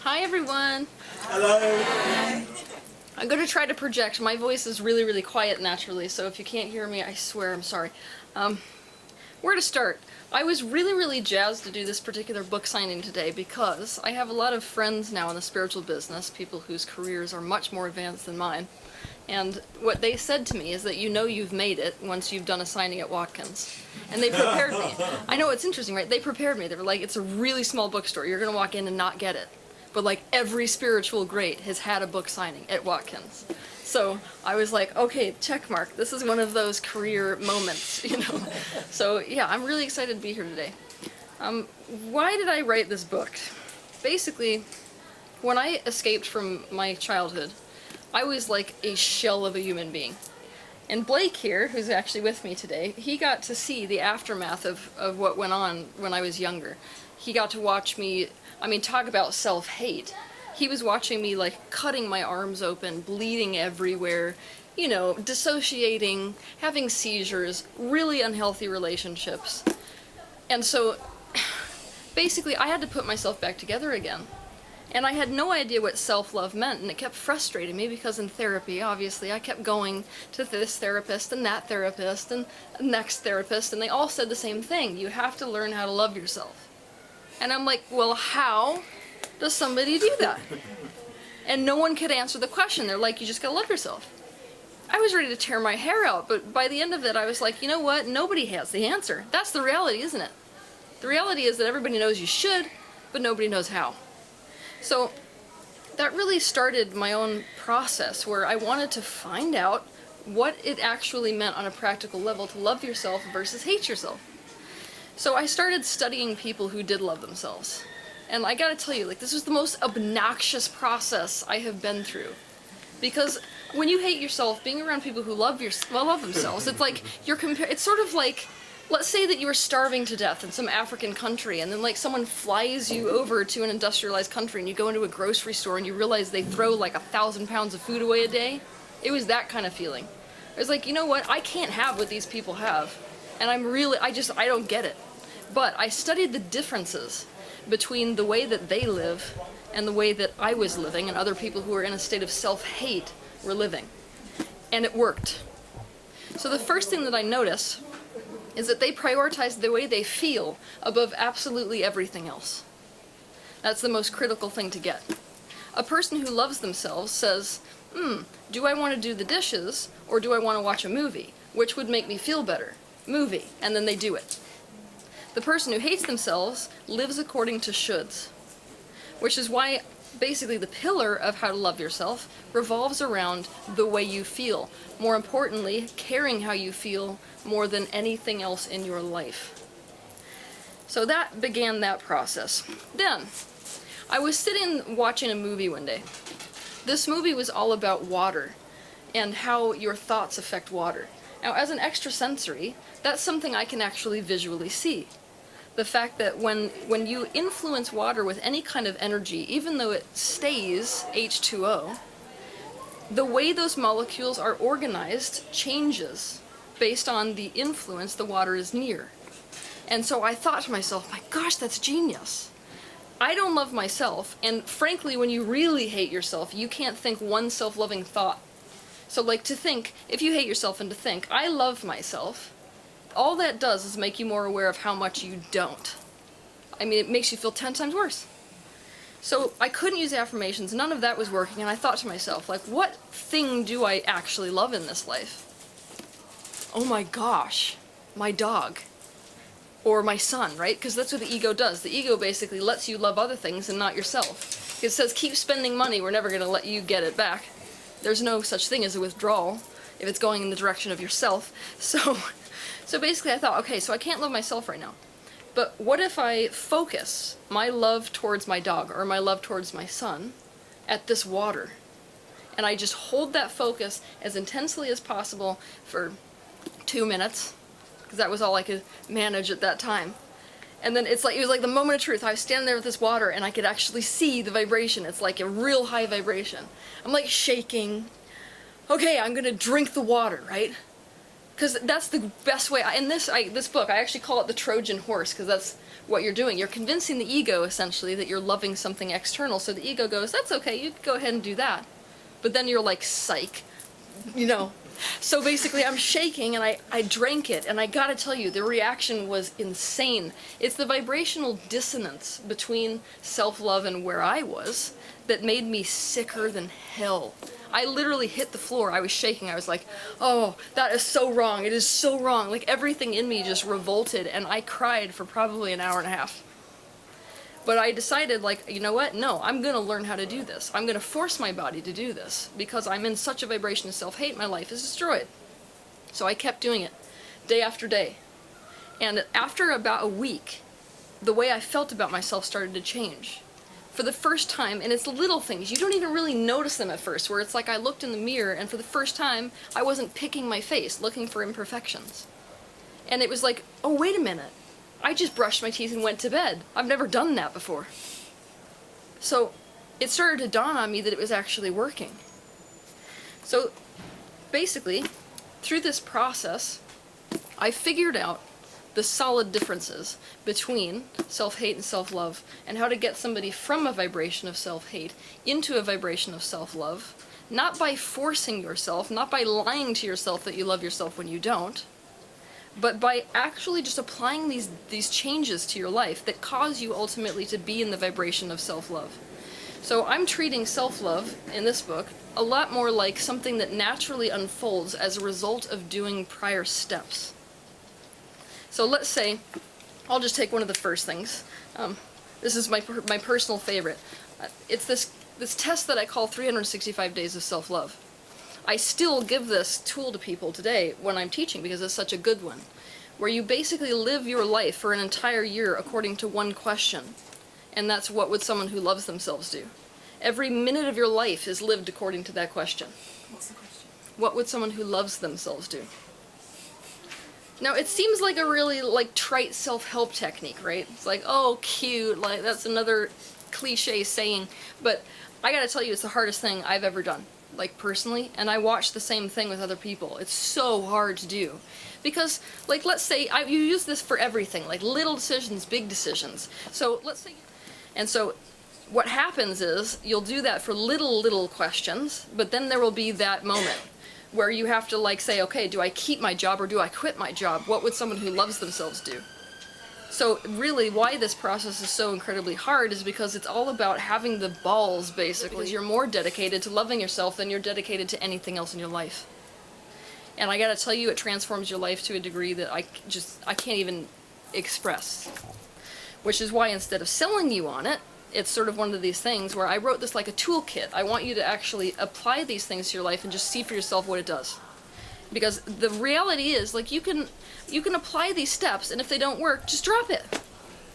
Hi everyone! Hello! I'm going to try to project. My voice is really, really quiet naturally, so if you can't hear me, I swear I'm sorry. Where to start? I was really jazzed to do this particular book signing today because I have a lot of friends now in the spiritual business, people whose careers are much more advanced than mine. And what they said to me is that you know you've made it once you've done a signing at Watkins. And they prepared me. I know it's interesting, right? They prepared me. They were like, it's a really small bookstore. You're going to walk in and not get it. But like every spiritual great has had a book signing at Watkins. So I was like, okay, check mark. This is one of those career moments, you know. So yeah, I'm really excited to be here today. Why did I write this book? Basically, when I escaped from my childhood, I was like a shell of a human being. And Blake here, who's actually with me today, he got to see the aftermath of what went on when I was younger. He got to watch me, I mean, talk about self-hate. He was watching me like cutting my arms open, bleeding everywhere, you know, dissociating, having seizures, really unhealthy relationships. And so, basically, I had to put myself back together again. And I had no idea what self-love meant, and it kept frustrating me because in therapy, obviously, I kept going to this therapist and that therapist and next therapist, and they all said the same thing. You have to learn how to love yourself. And I'm like, well, how does somebody do that? And no one could answer the question. They're like, you just gotta love yourself. I was ready to tear my hair out, but by the end of it, I was like, you know what? Nobody has the answer. That's the reality, isn't it? The reality is that everybody knows you should, but nobody knows how. So that really started my own process where I wanted to find out what it actually meant on a practical level to love yourself versus hate yourself. So I started studying people who did love themselves. And I gotta tell you, like, this was the most obnoxious process I have been through. Because when you hate yourself, being around people who love themselves, it's like it's sort of like, let's say that you were starving to death in some African country, and then like someone flies you over to an industrialized country, and you go into a grocery store and you realize they throw like 1,000 pounds of food away a day. It was that kind of feeling. It was like, you know what, I can't have what these people have, and I don't get it. But I studied the differences between the way that they live and the way that I was living and other people who were in a state of self-hate were living. And it worked. So the first thing that I noticed is that they prioritize the way they feel above absolutely everything else. That's the most critical thing to get. A person who loves themselves says, do I want to do the dishes or do I want to watch a movie? Which would make me feel better? Movie. And then they do it. The person who hates themselves lives according to shoulds, which is why basically the pillar of how to love yourself revolves around the way you feel. More importantly, caring how you feel more than anything else in your life. So that began that process. Then, I was sitting watching a movie one day. This movie was all about water and how your thoughts affect water. Now, as an extrasensory, that's something I can actually visually see. The fact that when you influence water with any kind of energy, even though it stays H2O, the way those molecules are organized changes based on the influence the water is near. And so I thought to myself, my gosh, that's genius. I don't love myself, and frankly, when you really hate yourself, you can't think one self-loving thought. So like to think, if you hate yourself and to think, I love myself, all that does is make you more aware of how much you don't. I mean, it makes you feel 10 times worse. So I couldn't use affirmations, none of that was working, and I thought to myself, like, what thing do I actually love in this life? Oh my gosh, my dog. Or my son, right? Because that's what the ego does. The ego basically lets you love other things and not yourself. It says, keep spending money, we're never going to let you get it back. There's no such thing as a withdrawal if it's going in the direction of yourself. So basically I thought, okay, so I can't love myself right now. But what if I focus my love towards my dog or my love towards my son at this water? And I just hold that focus as intensely as possible for 2 minutes, because that was all I could manage at that time. And then it was like the moment of truth. I was standing there with this water and I could actually see the vibration. It's like a real high vibration. I'm like shaking. Okay, I'm gonna drink the water, right? because that's the best way. In this book, I actually call it the Trojan horse, because that's what you're doing. You're convincing the ego, essentially, that you're loving something external, so the ego goes, that's okay, you can go ahead and do that. But then you're like, psych, you know. So basically I'm shaking, and I drank it, and I gotta tell you, the reaction was insane. It's the vibrational dissonance between self-love and where I was that made me sicker than hell. I literally hit the floor. I was shaking. I was like, oh, that is so wrong. It is so wrong. Like, everything in me just revolted, and I cried for probably an hour and a half. But I decided, like, you know what? No, I'm going to learn how to do this. I'm going to force my body to do this, because I'm in such a vibration of self-hate, my life is destroyed. So I kept doing it, day after day. And after about a week, the way I felt about myself started to change. For the first time, and it's little things, you don't even really notice them at first, where it's like I looked in the mirror, and for the first time, I wasn't picking my face, looking for imperfections. And it was like, oh, wait a minute. I just brushed my teeth and went to bed. I've never done that before. So it started to dawn on me that it was actually working. So basically, through this process, I figured out the solid differences between self-hate and self-love, and how to get somebody from a vibration of self-hate into a vibration of self-love, not by forcing yourself, not by lying to yourself that you love yourself when you don't, but by actually just applying these changes to your life that cause you ultimately to be in the vibration of self-love. So I'm treating self-love in this book a lot more like something that naturally unfolds as a result of doing prior steps. So let's say, I'll just take one of the first things. This is my personal favorite. It's this test that I call 365 Days of Self-Love. I still give this tool to people today when I'm teaching because it's such a good one, where you basically live your life for an entire year according to one question, and that's, what would someone who loves themselves do? Every minute of your life is lived according to that question. What's the question? What would someone who loves themselves do? Now, it seems like a really, like, trite self-help technique, right? It's like, oh, cute, like, that's another cliche saying, but I gotta tell you, it's the hardest thing I've ever done. Like, personally, and I watch the same thing with other people. It's so hard to do. Because, like, let's say, you use this for everything, like little decisions, big decisions. So, let's say, and so, what happens is, you'll do that for little questions, but then there will be that moment where you have to, like, say, okay, do I keep my job or do I quit my job? What would someone who loves themselves do? So really, why this process is so incredibly hard is because it's all about having the balls, basically. Because you're more dedicated to loving yourself than you're dedicated to anything else in your life. And I gotta tell you, it transforms your life to a degree that I can't even express. Which is why, instead of selling you on it, it's sort of one of these things where I wrote this like a toolkit. I want you to actually apply these things to your life and just see for yourself what it does. Because the reality is, like, you can apply these steps, and if they don't work, just drop it.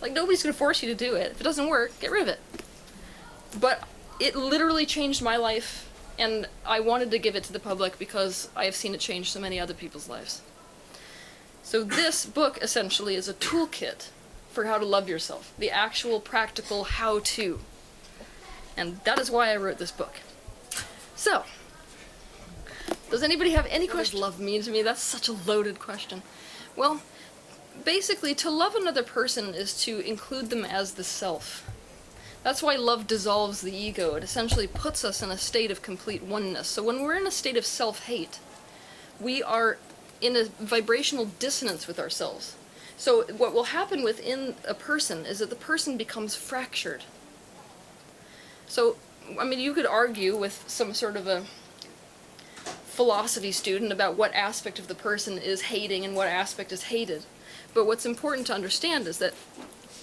Like, nobody's gonna force you to do it. If it doesn't work, get rid of it. But it literally changed my life, and I wanted to give it to the public because I have seen it change so many other people's lives. So this book, essentially, is a toolkit for how to love yourself. The actual practical how-to. And that is why I wrote this book. So, does anybody have any questions? What does love mean to me? That's such a loaded question. Well, basically, to love another person is to include them as the self. That's why love dissolves the ego. It essentially puts us in a state of complete oneness. So when we're in a state of self-hate, we are in a vibrational dissonance with ourselves. So what will happen within a person is that the person becomes fractured. So, I mean, you could argue with some sort of a philosophy student about what aspect of the person is hating and what aspect is hated. But what's important to understand is that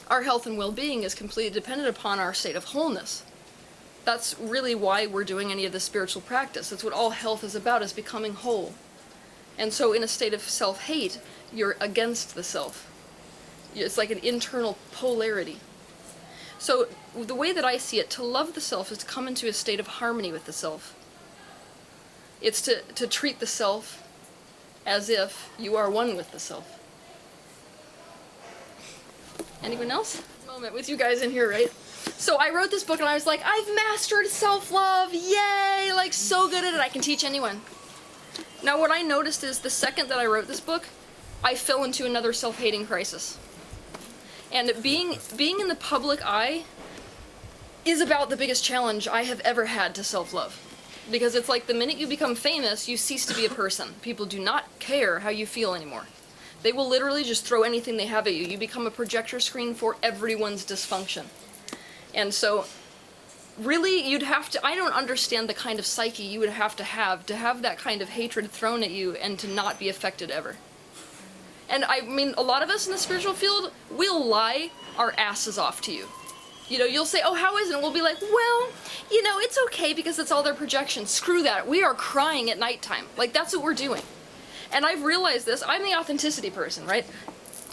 our health and well-being is completely dependent upon our state of wholeness. That's really why we're doing any of this spiritual practice. That's what all health is about, is becoming whole. And so in a state of self-hate, you're against the self. It's like an internal polarity. So the way that I see it, to love the self is to come into a state of harmony with the self. It's to treat the self as if you are one with the self. Anyone else? Moment with you guys in here, right? So I wrote this book and I was like, I've mastered self-love, yay! Like, so good at it, I can teach anyone. Now what I noticed is the second that I wrote this book, I fell into another self-hating crisis. And being in the public eye is about the biggest challenge I have ever had to self-love. Because it's like the minute you become famous, you cease to be a person. People do not care how you feel anymore. They will literally just throw anything they have at you. You become a projector screen for everyone's dysfunction. And so, really, you'd have to, I don't understand the kind of psyche you would have to have that kind of hatred thrown at you and to not be affected ever. And I mean, a lot of us in the spiritual field, we'll lie our asses off to you. You know, you'll say, oh, how is it? And we'll be like, well, you know, it's okay because it's all their projection. Screw that. We are crying at nighttime. Like, that's what we're doing. And I've realized this. I'm the authenticity person, right?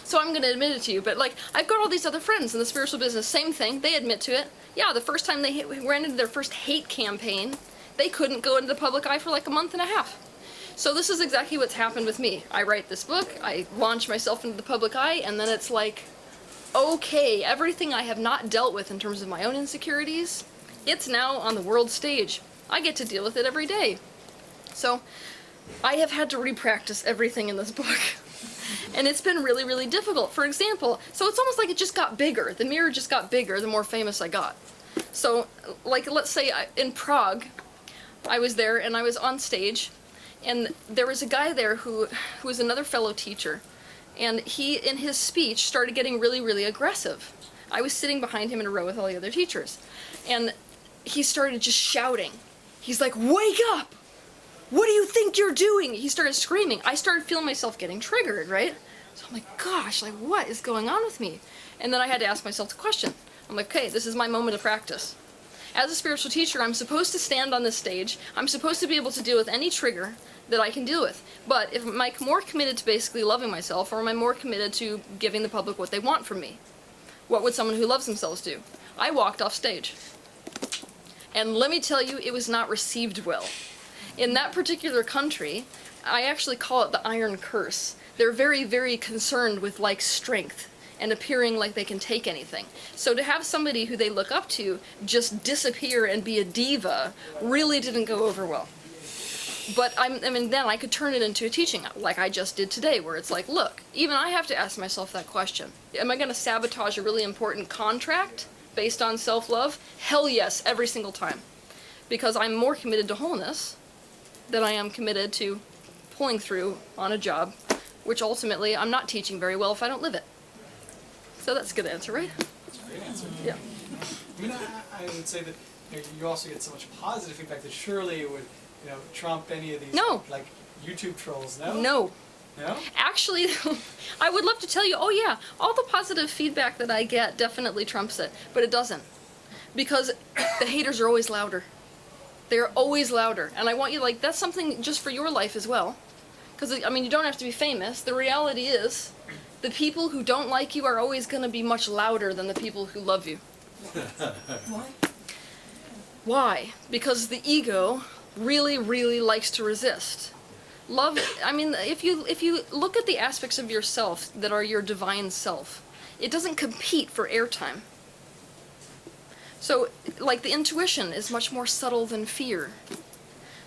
So I'm going to admit it to you. But, like, I've got all these other friends in the spiritual business. Same thing. They admit to it. Yeah, the first time they ran into their first hate campaign, they couldn't go into the public eye for like a month and a half. So this is exactly what's happened with me. I write this book, I launch myself into the public eye, and then it's like, okay, everything I have not dealt with in terms of my own insecurities, it's now on the world stage. I get to deal with it every day. So I have had to re-practice everything in this book. And it's been really, really difficult. For example, so it's almost like it just got bigger. The mirror just got bigger the more famous I got. So, like, let's say in Prague, I was there and I was on stage, and there was a guy there who was another fellow teacher. And he, in his speech, started getting really, really aggressive. I was sitting behind him in a row with all the other teachers. And he started just shouting. He's like, wake up! What do you think you're doing? He started screaming. I started feeling myself getting triggered, right? So I'm like, gosh, like, what is going on with me? And then I had to ask myself the question. I'm like, okay, this is my moment of practice. As a spiritual teacher, I'm supposed to stand on this stage. I'm supposed to be able to deal with any trigger that I can deal with. But if am I more committed to basically loving myself, or am I more committed to giving the public what they want from me? What would someone who loves themselves do? I walked off stage. And let me tell you, it was not received well. In that particular country, I actually call it the iron curse. They're very, very concerned with, like, strength and appearing like they can take anything. So to have somebody who they look up to just disappear and be a diva really didn't go over well. But I mean, then I could turn it into a teaching, like I just did today, where it's like, look, even I have to ask myself that question. Am I going to sabotage a really important contract based on self-love? Hell yes, every single time. Because I'm more committed to wholeness than I am committed to pulling through on a job, which ultimately I'm not teaching very well if I don't live it. So that's a good answer, right? That's a great answer. Yeah. I mean, I would say that you also get so much positive feedback that surely it would, trump any of these like YouTube trolls. No. No. No? Actually, I would love to tell you, oh yeah, all the positive feedback that I get definitely trumps it, but it doesn't. Because the haters are always louder. They're always louder. And I want you, like, that's something just for your life as well. Because, I mean, you don't have to be famous. The reality is, the people who don't like you are always going to be much louder than the people who love you. Why? Why? Because the ego really, really likes to resist. Love, I mean, if you look at the aspects of yourself that are your divine self, it doesn't compete for airtime. So, like, the intuition is much more subtle than fear.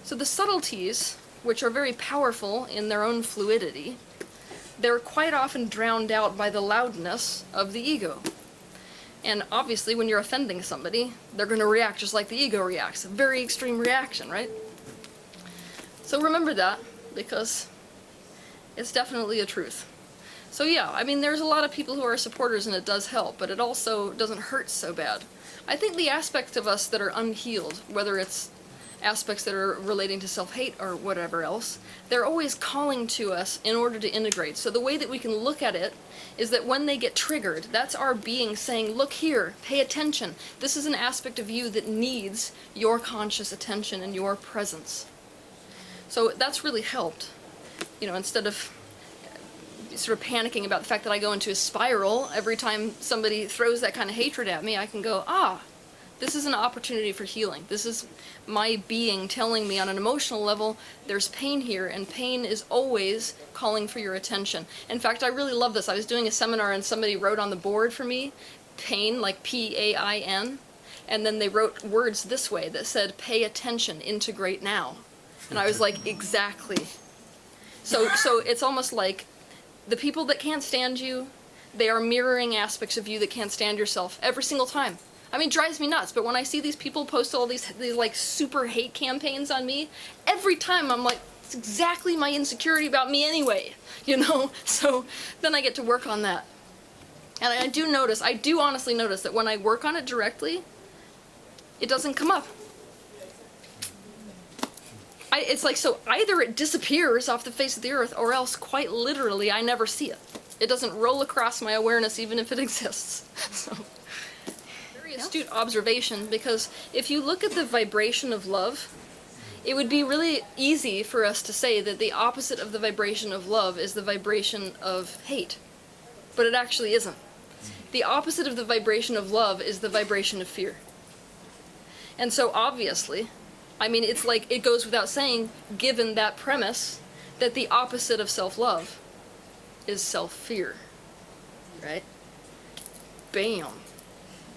So the subtleties, which are very powerful in their own fluidity, they're quite often drowned out by the loudness of the ego. And obviously, when you're offending somebody, they're going to react just like the ego reacts. A very extreme reaction, right? So remember that, because it's definitely a truth. So yeah, I mean, there's a lot of people who are supporters and it does help, but it also doesn't hurt so bad. I think the aspects of us that are unhealed, whether it's aspects that are relating to self-hate or whatever else, they're always calling to us in order to integrate. So the way that we can look at it is that when they get triggered, that's our being saying, look here, pay attention. This is an aspect of you that needs your conscious attention and your presence. So that's really helped. You know, instead of sort of panicking about the fact that I go into a spiral every time somebody throws that kind of hatred at me, I can go, this is an opportunity for healing. This is my being telling me on an emotional level, there's pain here, and pain is always calling for your attention. In fact, I really love this. I was doing a seminar and somebody wrote on the board for me, pain, like P-A-I-N, and then they wrote words this way that said, pay attention, integrate now. And I was like, exactly. So it's almost like the people that can't stand you, they are mirroring aspects of you that can't stand yourself every single time. I mean, it drives me nuts, but when I see these people post all these like super hate campaigns on me, every time I'm like, it's exactly my insecurity about me anyway, you know? So then I get to work on that. And I do honestly notice that when I work on it directly, it doesn't come up. It's like, so either it disappears off the face of the earth, or else, quite literally, I never see it. It doesn't roll across my awareness even if it exists. So, very astute observation, because if you look at the vibration of love, it would be really easy for us to say that the opposite of the vibration of love is the vibration of hate. But it actually isn't. The opposite of the vibration of love is the vibration of fear. And so obviously, I mean, it's like, it goes without saying, given that premise, that the opposite of self-love is self-fear. Right? Bam.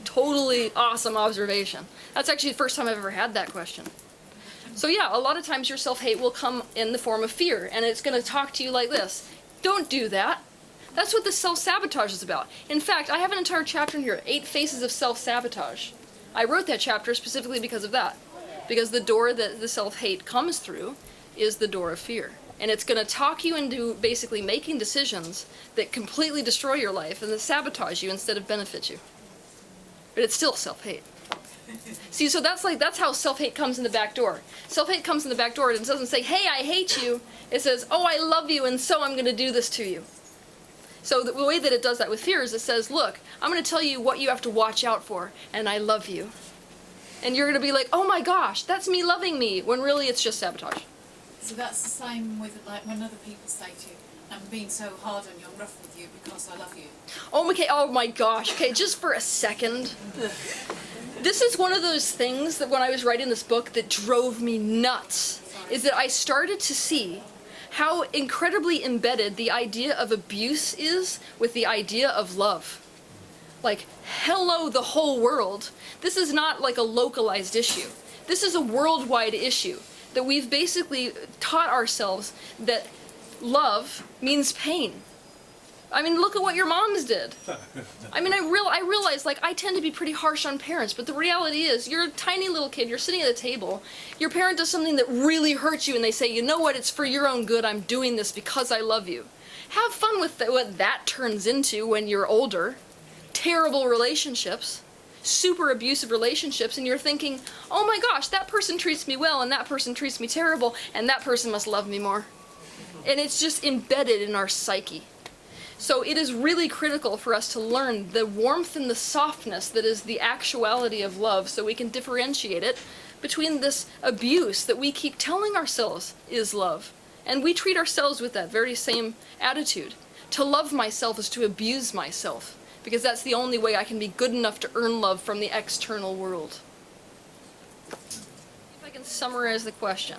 Totally awesome observation. That's actually the first time I've ever had that question. So yeah, a lot of times your self-hate will come in the form of fear, and it's going to talk to you like this. Don't do that. That's what the self-sabotage is about. In fact, I have an entire chapter in here, 8 Faces of Self-Sabotage. I wrote that chapter specifically because of that. Because the door that the self-hate comes through is the door of fear. And it's going to talk you into basically making decisions that completely destroy your life and that sabotage you instead of benefit you. But it's still self-hate. See, so that's how self-hate comes in the back door. Self-hate comes in the back door and it doesn't say, hey, I hate you. It says, oh, I love you, and so I'm going to do this to you. So the way that it does that with fear is it says, look, I'm going to tell you what you have to watch out for, and I love you. And you're going to be like, oh my gosh, that's me loving me, when really it's just sabotage. So that's the same with, like, when other people say to you, I'm being so hard on you, I'm rough with you because I love you. Oh, okay, oh my gosh, okay, just for a second. This is one of those things that when I was writing this book that drove me nuts, is that I started to see how incredibly embedded the idea of abuse is with the idea of love. Like, hello, the whole world. This is not like a localized issue. This is a worldwide issue that we've basically taught ourselves that love means pain. I mean, look at what your moms did. I mean, I realize, like, I tend to be pretty harsh on parents, but the reality is, you're a tiny little kid, you're sitting at a table, your parent does something that really hurts you, and they say, you know what, it's for your own good, I'm doing this because I love you. Have fun with what that turns into when you're older. Terrible relationships, super abusive relationships, and you're thinking, oh my gosh, that person treats me well, and that person treats me terrible, and that person must love me more. And it's just embedded in our psyche. So it is really critical for us to learn the warmth and the softness that is the actuality of love, so we can differentiate it between this abuse that we keep telling ourselves is love. And we treat ourselves with that very same attitude. To love myself is to abuse myself, because that's the only way I can be good enough to earn love from the external world. If I can summarize the question.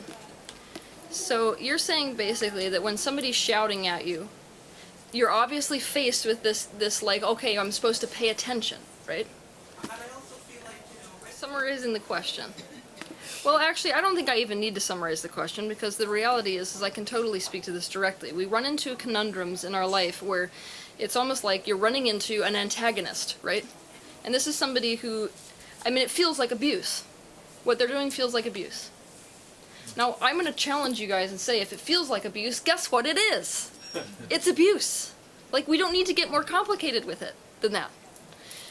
So you're saying basically that when somebody's shouting at you, you're obviously faced with this like, okay, I'm supposed to pay attention, right? Summarizing the question. Well, actually, I don't think I even need to summarize the question, because the reality is I can totally speak to this directly. We run into conundrums in our life where it's almost like you're running into an antagonist, right? And this is somebody who, I mean, it feels like abuse. What they're doing feels like abuse. Now, I'm going to challenge you guys and say, if it feels like abuse, guess what it is? It's abuse. Like, we don't need to get more complicated with it than that.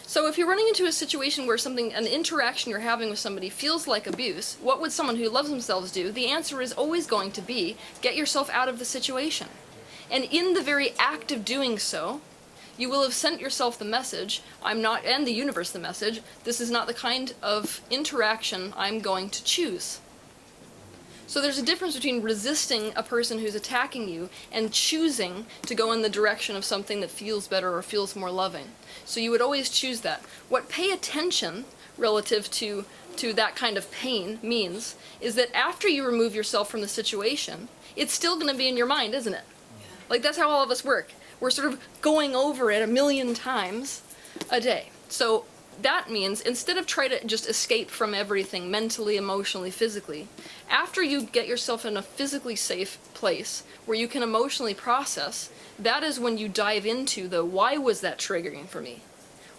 So if you're running into a situation where an interaction you're having with somebody feels like abuse, what would someone who loves themselves do? The answer is always going to be, get yourself out of the situation. And in the very act of doing so, you will have sent yourself the message, and the universe the message, this is not the kind of interaction I'm going to choose. So there's a difference between resisting a person who's attacking you and choosing to go in the direction of something that feels better or feels more loving. So you would always choose that. What pay attention relative to that kind of pain means is that after you remove yourself from the situation, it's still going to be in your mind, isn't it? Like, that's how all of us work. We're sort of going over it 1,000,000 times a day. So that means, instead of try to just escape from everything mentally, emotionally, physically, after you get yourself in a physically safe place where you can emotionally process, that is when you dive into the why was that triggering for me?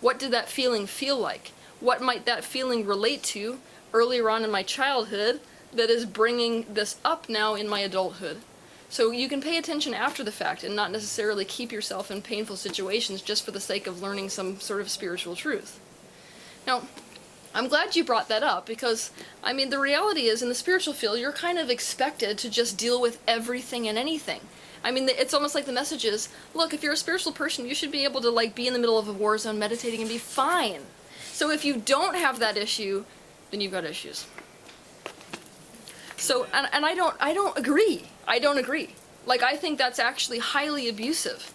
What did that feeling feel like? What might that feeling relate to earlier on in my childhood that is bringing this up now in my adulthood? So you can pay attention after the fact and not necessarily keep yourself in painful situations just for the sake of learning some sort of spiritual truth. Now, I'm glad you brought that up because, I mean, the reality is in the spiritual field, you're kind of expected to just deal with everything and anything. I mean, it's almost like the message is, look, if you're a spiritual person, you should be able to, like, be in the middle of a war zone meditating and be fine. So if you don't have that issue, then you've got issues. So, and I don't agree. I don't agree. Like, I think that's actually highly abusive.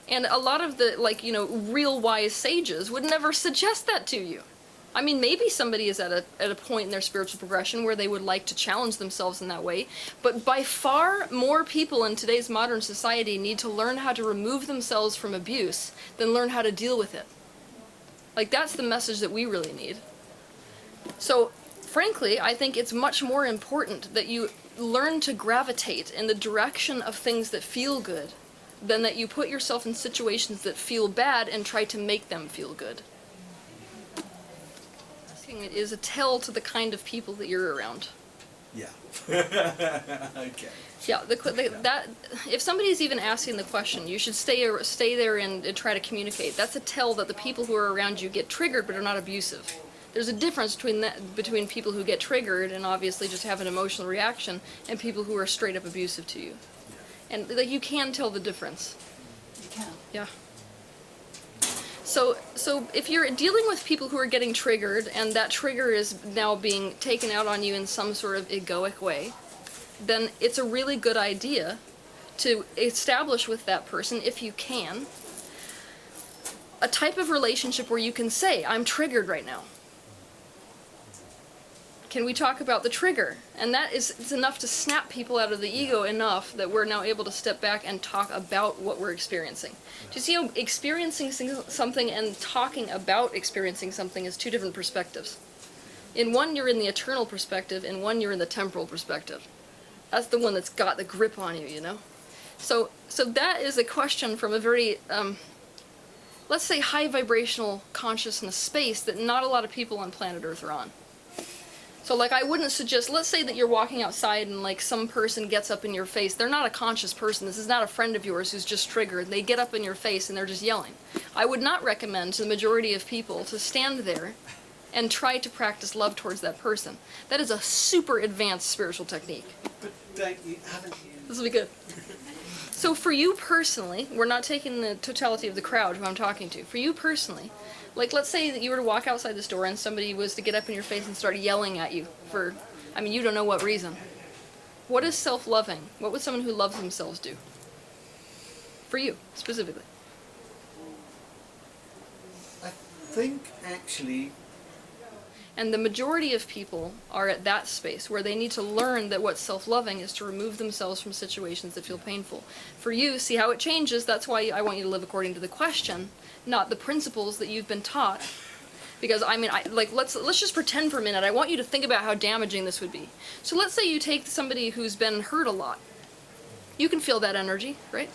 And a lot of the, like, you know, real wise sages would never suggest that to you. I mean, maybe somebody is at a point in their spiritual progression where they would like to challenge themselves in that way, but by far more people in today's modern society need to learn how to remove themselves from abuse than learn how to deal with it. Like, that's the message that we really need. So, frankly, I think it's much more important that you learn to gravitate in the direction of things that feel good than that you put yourself in situations that feel bad and try to make them feel good. It is a tell to the kind of people that you're around. Yeah. Okay. Yeah, that if somebody's even asking the question, you should stay there and try to communicate. That's a tell that the people who are around you get triggered but are not abusive. There's a difference between people who get triggered and obviously just have an emotional reaction and people who are straight up abusive to you. And like, you can tell the difference. You can. Yeah. So if you're dealing with people who are getting triggered and that trigger is now being taken out on you in some sort of egoic way, then it's a really good idea to establish with that person, if you can, a type of relationship where you can say, I'm triggered right now. Can we talk about the trigger? And that is it's enough to snap people out of the ego enough that we're now able to step back and talk about what we're experiencing. Do you see how experiencing something and talking about experiencing something is two different perspectives? In one, you're in the eternal perspective, in one, you're in the temporal perspective. That's the one that's got the grip on you, you know? So that is a question from a very, let's say, high vibrational consciousness space that not a lot of people on planet Earth are on. So, like, I wouldn't suggest, let's say that you're walking outside and, like, some person gets up in your face. They're not a conscious person. This is not a friend of yours who's just triggered. They get up in your face and they're just yelling. I would not recommend to the majority of people to stand there and try to practice love towards that person. That is a super advanced spiritual technique. But don't you, haven't you? This will be good. So for you personally, we're not taking the totality of the crowd who I'm talking to. For you personally, like, let's say that you were to walk outside this door and somebody was to get up in your face and start yelling at you for, I mean, you don't know what reason. What is self-loving? What would someone who loves themselves do? For you, specifically. I think, actually... And the majority of people are at that space where they need to learn that what's self-loving is to remove themselves from situations that feel painful. For you, see how it changes? That's why I want you to live according to the question, not the principles that you've been taught. Because, I mean, let's just pretend for a minute. I want you to think about how damaging this would be. So let's say you take somebody who's been hurt a lot. You can feel that energy, right?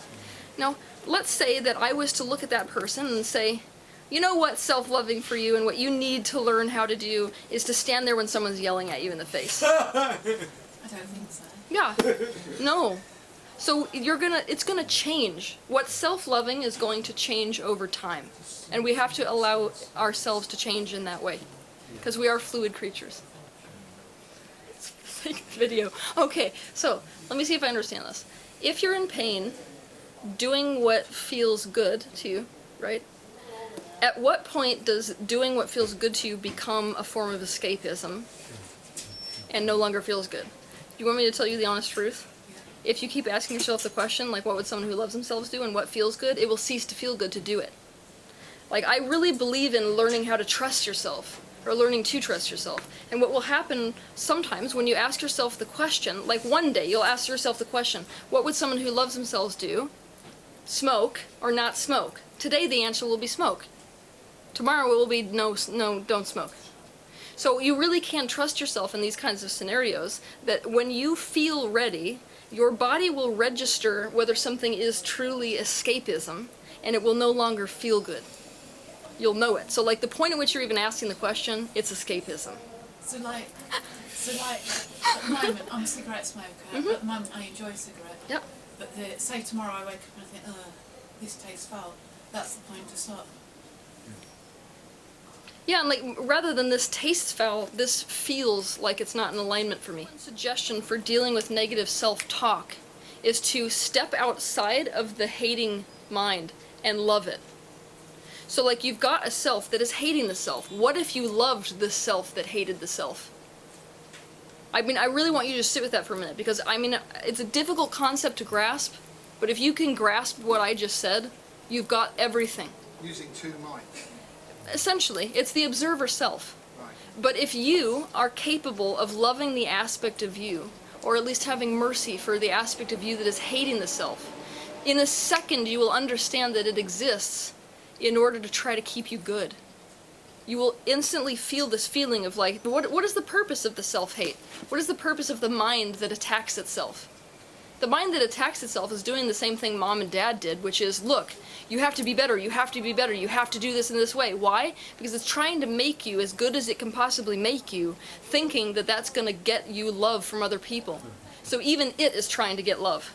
Now, let's say that I was to look at that person and say, you know what's self-loving for you and what you need to learn how to do is to stand there when someone's yelling at you in the face. I don't think so. Yeah. No. So it's gonna change. What's self-loving is going to change over time. And we have to allow ourselves to change in that way. Because we are fluid creatures. It's a fake video. Okay, so let me see if I understand this. If you're in pain, doing what feels good to you, right? At what point does doing what feels good to you become a form of escapism and no longer feels good? Do you want me to tell you the honest truth? If you keep asking yourself the question, like, what would someone who loves themselves do and what feels good, it will cease to feel good to do it. Like, I really believe in learning how to trust yourself, or learning to trust yourself. And what will happen sometimes when you ask yourself the question, like one day you'll ask yourself the question, what would someone who loves themselves do? Smoke or not smoke? Today the answer will be smoke. Tomorrow it will be no, don't smoke. So you really can trust yourself in these kinds of scenarios, that when you feel ready, your body will register whether something is truly escapism, and it will no longer feel good. You'll know it. So like the point at which you're even asking the question, it's escapism. So like at the moment I'm a cigarette smoker, but at the moment I enjoy a cigarette. Yep. But say tomorrow I wake up and I think, this tastes foul. That's the point to stop. Yeah, and like rather than this tastes foul, this feels like it's not in alignment for me. One suggestion for dealing with negative self-talk is to step outside of the hating mind and love it. So like you've got a self that is hating the self. What if you loved the self that hated the self? I mean, I really want you to sit with that for a minute, because I mean, it's a difficult concept to grasp, but if you can grasp what I just said, you've got everything. Using two minds. Essentially, it's the observer self. Right. But if you are capable of loving the aspect of you, or at least having mercy for the aspect of you that is hating the self, in a second you will understand that it exists in order to try to keep you good. You will instantly feel this feeling of like, what is the purpose of the self-hate? What is the purpose of the mind that attacks itself? The mind that attacks itself is doing the same thing mom and dad did, which is, look, you have to be better, you have to be better, you have to do this in this way. Why? Because it's trying to make you as good as it can possibly make you, thinking that that's going to get you love from other people. So even it is trying to get love.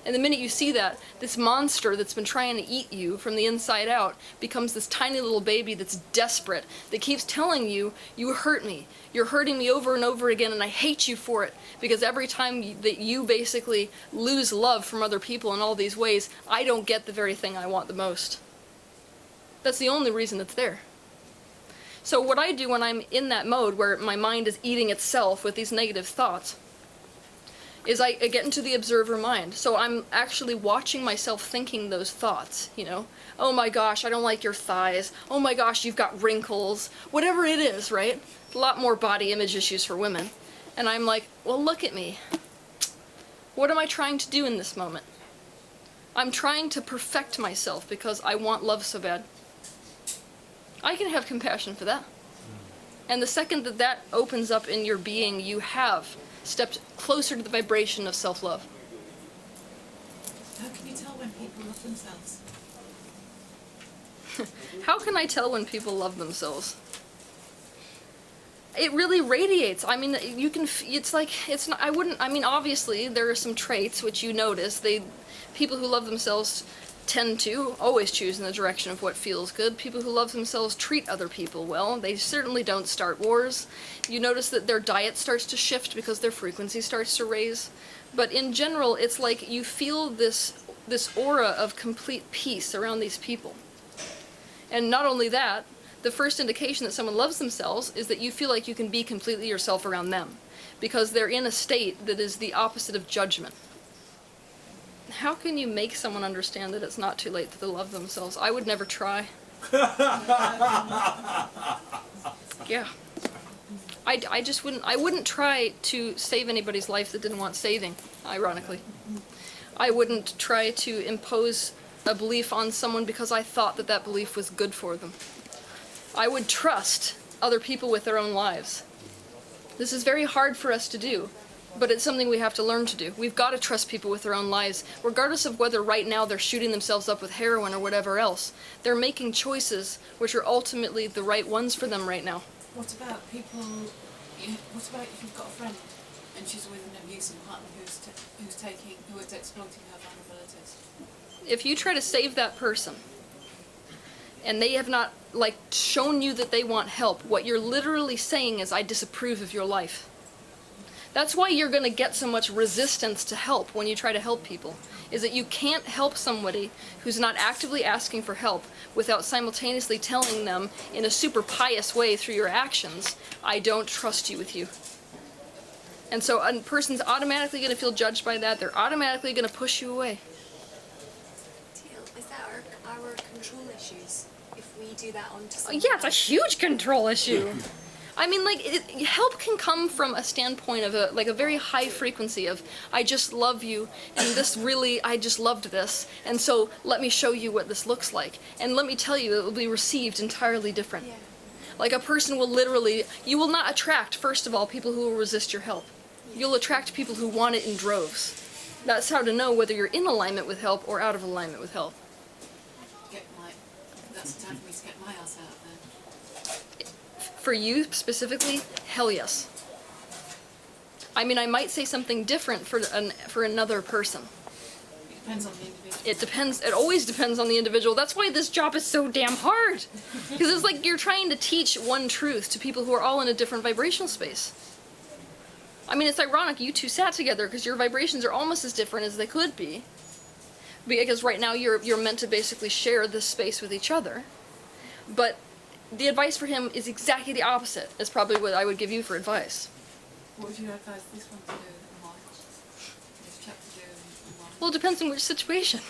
And the minute you see that, this monster that's been trying to eat you from the inside out becomes this tiny little baby that's desperate, that keeps telling you, you hurt me. You're hurting me over and over again, and I hate you for it. Because every time that you basically lose love from other people in all these ways, I don't get the very thing I want the most. That's the only reason it's there. So what I do when I'm in that mode where my mind is eating itself with these negative thoughts, is I get into the observer mind. So I'm actually watching myself thinking those thoughts, you know? Oh my gosh, I don't like your thighs. Oh my gosh, you've got wrinkles. Whatever it is, right? A lot more body image issues for women. And I'm like, well, look at me. What am I trying to do in this moment? I'm trying to perfect myself because I want love so bad. I can have compassion for that. And the second that that opens up in your being, you have stepped closer to the vibration of self-love. How can you tell when people love themselves? How can I tell when people love themselves? It really radiates. I mean, you can, it's like, it's not, I wouldn't, I mean, obviously there are some traits which you notice. People who love themselves tend to always choose in the direction of what feels good. People who love themselves treat other people well. They certainly don't start wars. You notice that their diet starts to shift because their frequency starts to raise. But in general, it's like you feel this aura of complete peace around these people. And not only that, the first indication that someone loves themselves is that you feel like you can be completely yourself around them, because they're in a state that is the opposite of judgment. How can you make someone understand that it's not too late to love themselves? I would never try. Yeah. I just wouldn't, I wouldn't try to save anybody's life that didn't want saving, ironically. I wouldn't try to impose a belief on someone because I thought that that belief was good for them. I would trust other people with their own lives. This is very hard for us to do, but it's something we have to learn to do. We've got to trust people with their own lives, regardless of whether right now they're shooting themselves up with heroin or whatever else. They're making choices which are ultimately the right ones for them right now. What about people, what about if you've got a friend and she's with an abusive partner who is exploiting her vulnerabilities? If you try to save that person, and they have not, like, shown you that they want help, what you're literally saying is, I disapprove of your life. That's why you're going to get so much resistance to help when you try to help people, is that you can't help somebody who's not actively asking for help without simultaneously telling them in a super pious way through your actions, I don't trust you with you. And so a person's automatically going to feel judged by that. They're automatically going to push you away. Teal, is that our control issues if we do that onto someone Yeah, it's a else? huge control issue. I mean, like, help can come from a standpoint of a very high frequency of, I just love you, and this really, I just loved this, and so let me show you what this looks like. And let me tell you, it will be received entirely different. Yeah. Like, a person will literally, you will not attract, first of all, people who will resist your help. You'll attract people who want it in droves. That's how to know whether you're in alignment with help or out of alignment with help. That's the time for me to get my ass out there. For you specifically, hell yes. I mean, I might say something different for another person. It depends on the individual. It depends. It always depends on the individual. That's why this job is so damn hard. Because it's like you're trying to teach one truth to people who are all in a different vibrational space. I mean, it's ironic you two sat together because your vibrations are almost as different as they could be. Because right now you're meant to basically share this space with each other. But the advice for him is exactly the opposite. Is probably what I would give you for advice. What would you advise this one to do and why? This chap to do and why? Well, it depends on which situation.